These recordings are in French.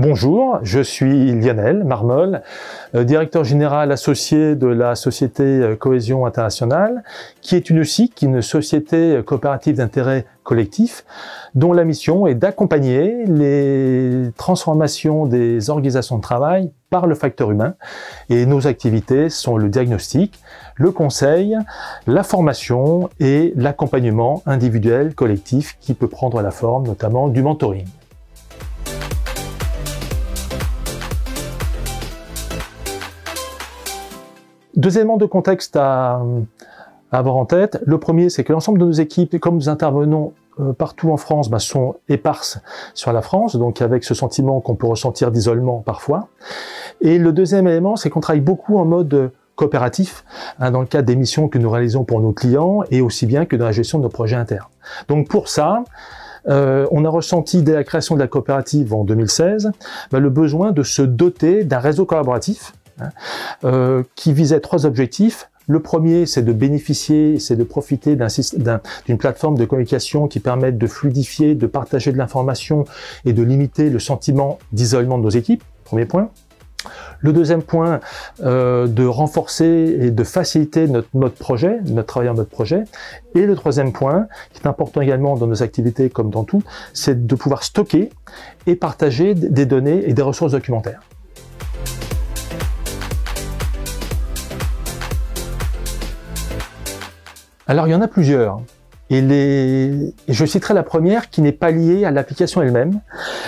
Bonjour, je suis Lionel Marmol, directeur général associé de la société Cohésion Internationale, qui est une SIC, une société coopérative d'intérêt collectif, dont la mission est d'accompagner les transformations des organisations de travail par le facteur humain. Et nos activités sont le diagnostic, le conseil, la formation et l'accompagnement individuel, collectif, qui peut prendre la forme notamment du mentoring. Deux éléments de contexte à avoir en tête. Le premier, c'est que l'ensemble de nos équipes, comme nous intervenons partout en France, sont éparses sur la France, donc avec ce sentiment qu'on peut ressentir d'isolement parfois. Et le deuxième élément, c'est qu'on travaille beaucoup en mode coopératif, dans le cadre des missions que nous réalisons pour nos clients, et aussi bien que dans la gestion de nos projets internes. Donc pour ça, on a ressenti dès la création de la coopérative en 2016 le besoin de se doter d'un réseau collaboratif qui visait trois objectifs. Le premier, c'est de bénéficier, c'est de profiter d'une plateforme de communication qui permette de fluidifier, de partager de l'information et de limiter le sentiment d'isolement de nos équipes. Premier point. Le deuxième point, de renforcer et de faciliter notre mode projet, notre travail en mode projet. Et le troisième point, qui est important également dans nos activités comme dans tout, c'est de pouvoir stocker et partager des données et des ressources documentaires. Alors, il y en a plusieurs. Et je citerai la première qui n'est pas liée à l'application elle-même.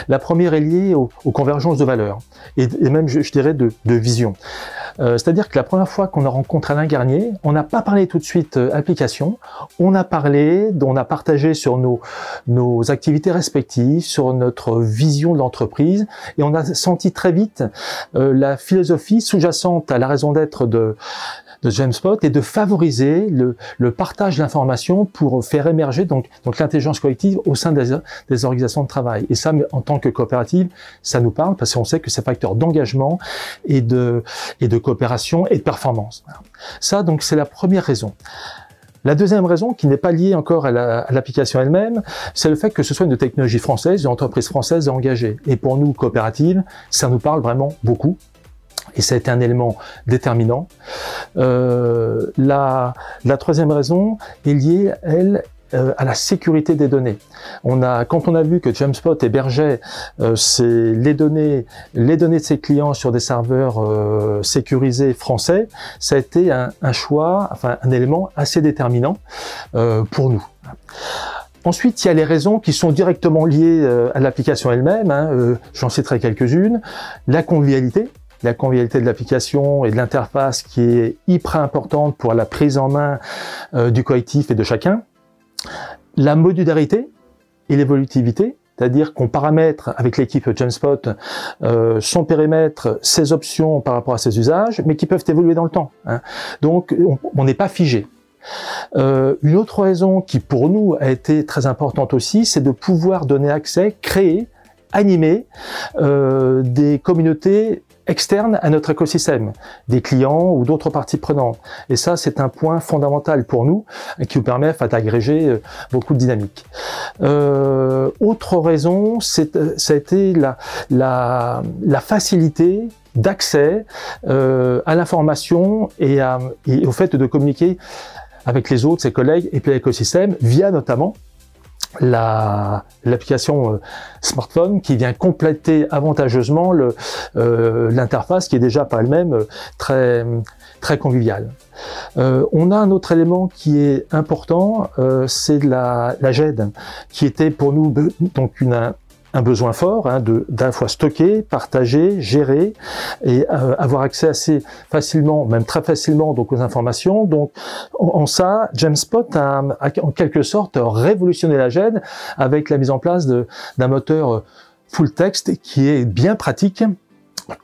La première est liée aux convergences de valeurs et même, je dirais, de vision. C'est-à-dire que la première fois qu'on a rencontré Alain Garnier, on n'a pas parlé tout de suite application, on a partagé sur nos activités respectives, sur notre vision de l'entreprise, et on a senti très vite la philosophie sous-jacente à la raison d'être de Jamespot et de favoriser le partage d'informations pour faire émerger donc l'intelligence collective au sein des organisations de travail. Et ça, en tant que coopérative, ça nous parle parce qu'on sait que c'est facteur d'engagement et de coopération et de performance. Ça, donc, c'est la première raison. La deuxième raison, qui n'est pas liée encore à l'application elle-même, c'est le fait que ce soit une technologie française, une entreprise française engagée. Et pour nous, coopérative, ça nous parle vraiment beaucoup. Et ça a été un élément déterminant. La troisième raison est liée, elle, à la sécurité des données. Quand on a vu que Jamespot hébergeait les données de ses clients sur des serveurs sécurisés français, ça a été un choix, enfin un élément assez déterminant pour nous. Ensuite, il y a les raisons qui sont directement liées à l'application elle-même. J'en citerai quelques-unes. La convivialité de l'application et de l'interface qui est hyper importante pour la prise en main du collectif et de chacun. La modularité et l'évolutivité, c'est-à-dire qu'on paramètre avec l'équipe Jamespot son périmètre, ses options par rapport à ses usages, mais qui peuvent évoluer dans le temps. Donc, on n'est pas figé. Une autre raison qui pour nous a été très importante aussi, c'est de pouvoir donner accès, créer, animer des communautés externes à notre écosystème, des clients ou d'autres parties prenantes. Et ça, c'est un point fondamental pour nous qui nous permet d'agréger beaucoup de dynamique. Autre raison, ça a été la facilité d'accès à l'information et au fait de communiquer avec les autres, ses collègues et puis l'écosystème via notamment l'application smartphone qui vient compléter avantageusement l'interface qui est déjà par elle-même très conviviale. On a un autre élément qui est important, c'est la GED, qui était pour nous donc un besoin fort d'à la fois stocker, partager, gérer et avoir accès assez facilement, même très facilement donc aux informations. Donc en ça, Jamespot a en quelque sorte révolutionné la GED avec la mise en place d'un moteur full text qui est bien pratique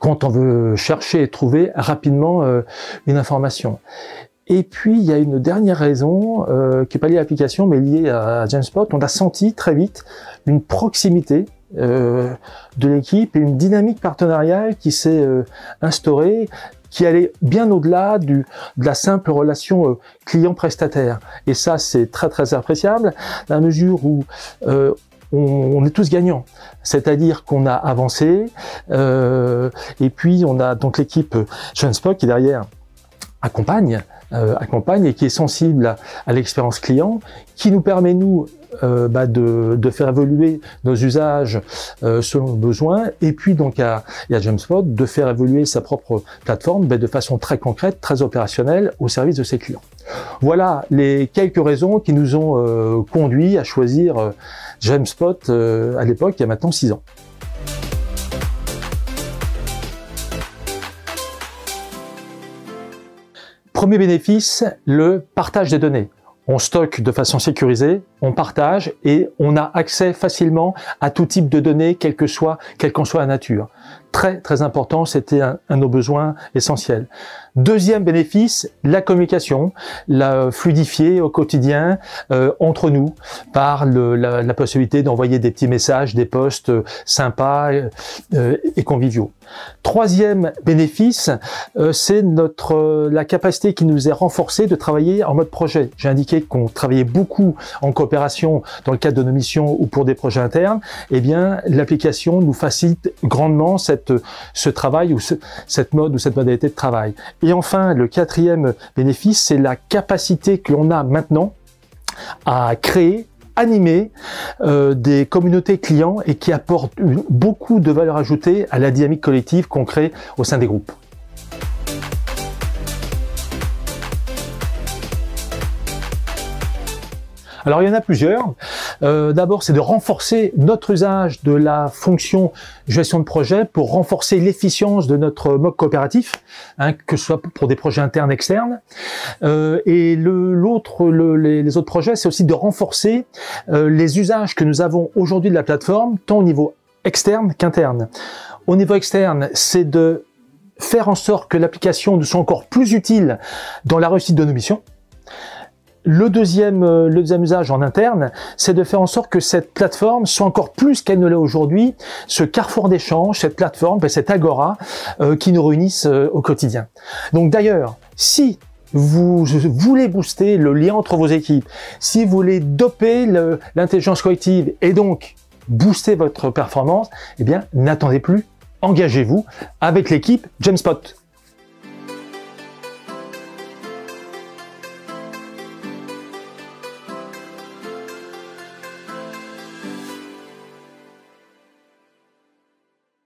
quand on veut chercher et trouver rapidement une information. Et puis, il y a une dernière raison qui n'est pas liée à l'application, mais liée à Jamespot. On a senti très vite une proximité de l'équipe et une dynamique partenariale qui s'est instaurée, qui allait bien au-delà de la simple relation client-prestataire. Et ça, c'est très très appréciable, dans la mesure où on est tous gagnants. C'est-à-dire qu'on a avancé, et puis on a donc l'équipe GemSpot qui derrière accompagne et qui est sensible à l'expérience client, qui nous permet nous de faire évoluer nos usages selon nos besoins, et puis donc à GemSpot de faire évoluer sa propre plateforme de façon très concrète, très opérationnelle au service de ses clients. Voilà les quelques raisons qui nous ont conduit à choisir GemSpot à l'époque, il y a maintenant 6 ans. Premier bénéfice, le partage des données. On stocke de façon sécurisée, on partage et on a accès facilement à tout type de données, quelle qu'en soit la nature. Très très important, c'était un de nos besoins essentiels. Deuxième bénéfice, la communication, la fluidifier au quotidien entre nous par la possibilité d'envoyer des petits messages, des posts sympas et conviviaux. Troisième bénéfice, c'est la capacité qui nous est renforcée de travailler en mode projet. J'ai indiqué qu'on travaillait beaucoup en coopération dans le cadre de nos missions ou pour des projets internes. Eh bien, l'application nous facilite grandement ce travail ou cette modalité de travail. Et enfin, le quatrième bénéfice, c'est la capacité que l'on a maintenant à créer, animer des communautés clients et qui apportent beaucoup de valeur ajoutée à la dynamique collective qu'on crée au sein des groupes. Alors il y en a plusieurs. D'abord, c'est de renforcer notre usage de la fonction gestion de projet pour renforcer l'efficience de notre mode coopératif, que ce soit pour des projets internes, externes. Et les autres projets, c'est aussi de renforcer les usages que nous avons aujourd'hui de la plateforme, tant au niveau externe qu'interne. Au niveau externe, c'est de faire en sorte que l'application nous soit encore plus utile dans la réussite de nos missions. Le deuxième usage en interne, c'est de faire en sorte que cette plateforme soit encore plus qu'elle ne l'est aujourd'hui, ce carrefour d'échange, cette plateforme, cette agora qui nous réunissent au quotidien. Donc d'ailleurs, si vous voulez booster le lien entre vos équipes, si vous voulez doper l'intelligence collective et donc booster votre performance, eh bien n'attendez plus, engagez-vous avec l'équipe GemSpot.